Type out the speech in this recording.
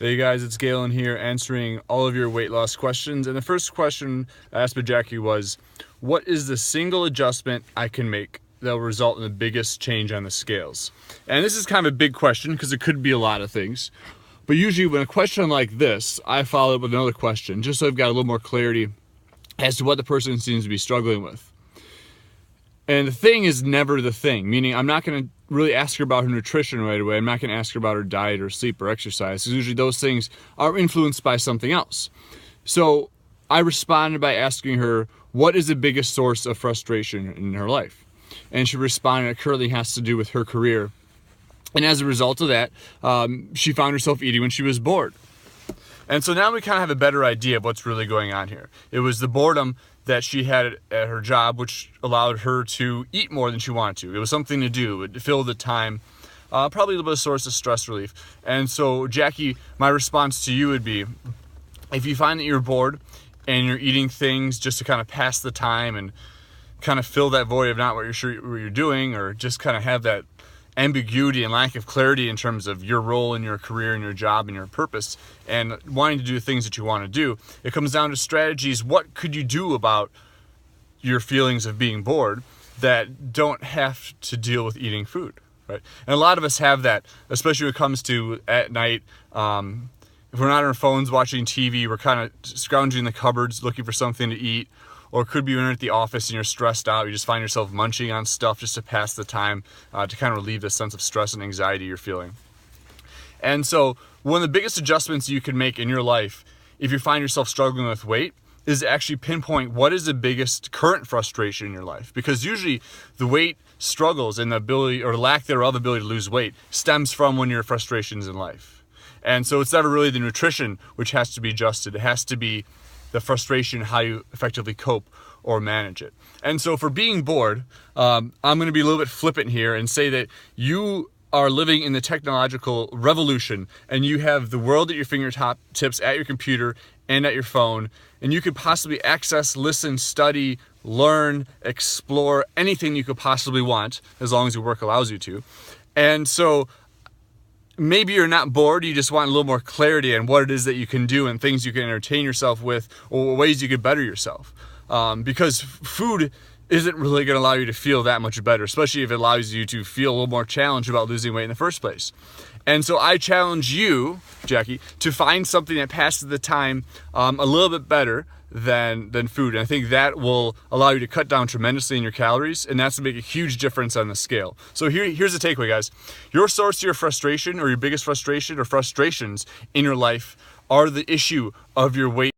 Hey guys, it's Galen here answering all of your weight loss questions. And the first question I asked by Jackie was, what is the single adjustment I can make that will result in the biggest change on the scales? And this is kind of a big question because it could be a lot of things. But usually when a question like this, I follow up with another question just so I've got a little more clarity as to what the person seems to be struggling with. And the thing is never the thing, meaning I'm not going to really ask her about her nutrition right away. I'm not going to ask her about her diet or sleep or exercise, because usually those things are influenced by something else. So I responded by asking her, what is the biggest source of frustration in her life? And she responded, it currently has to do with her career. And as a result of that, she found herself eating when she was bored. And so now we kind of have a better idea of what's really going on here. It was the boredom that she had at her job, which allowed her to eat more than she wanted to. It was something to do, it filled the time, probably a little bit of source of stress relief. And so, Jackie, my response to you would be, if you find that you're bored and you're eating things just to kind of pass the time and kind of fill that void of not what you're sure what you're doing, or just kind of have that ambiguity and lack of clarity in terms of your role in your career and your job and your purpose, and wanting to do the things that you want to do, it comes down to strategies. What could you do about your feelings of being bored that don't have to deal with eating food, right? And a lot of us have that, especially when it comes to at night. If we're not on our phones watching TV, we're kind of scrounging the cupboards looking for something to eat. Or it could be when you're at the office and you're stressed out, you just find yourself munching on stuff just to pass the time, to kind of relieve the sense of stress and anxiety you're feeling. And so one of the biggest adjustments you can make in your life if you find yourself struggling with weight is to actually pinpoint what is the biggest current frustration in your life. Because usually the weight struggles and the ability or lack thereof ability to lose weight stems from one of your frustrations in life. And so it's never really the nutrition which has to be adjusted. It has to be the frustration, how you effectively cope or manage it. And so for being bored, I'm going to be a little bit flippant here and say that you are living in the technological revolution and you have the world at your fingertips, at your computer and at your phone, and you could possibly access, listen, study, learn, explore anything you could possibly want as long as your work allows you to. And so maybe you're not bored, you just want a little more clarity on what it is that you can do and things you can entertain yourself with, or ways you could better yourself. Because food isn't really going to allow you to feel that much better, especially if it allows you to feel a little more challenged about losing weight in the first place. And so I challenge you, Jackie, to find something that passes the time a little bit better than food. And I think that will allow you to cut down tremendously in your calories, and that's to make a huge difference on the scale. So here's the takeaway, guys. Your source of your frustration, or your biggest frustration or frustrations in your life, are the issue of your weight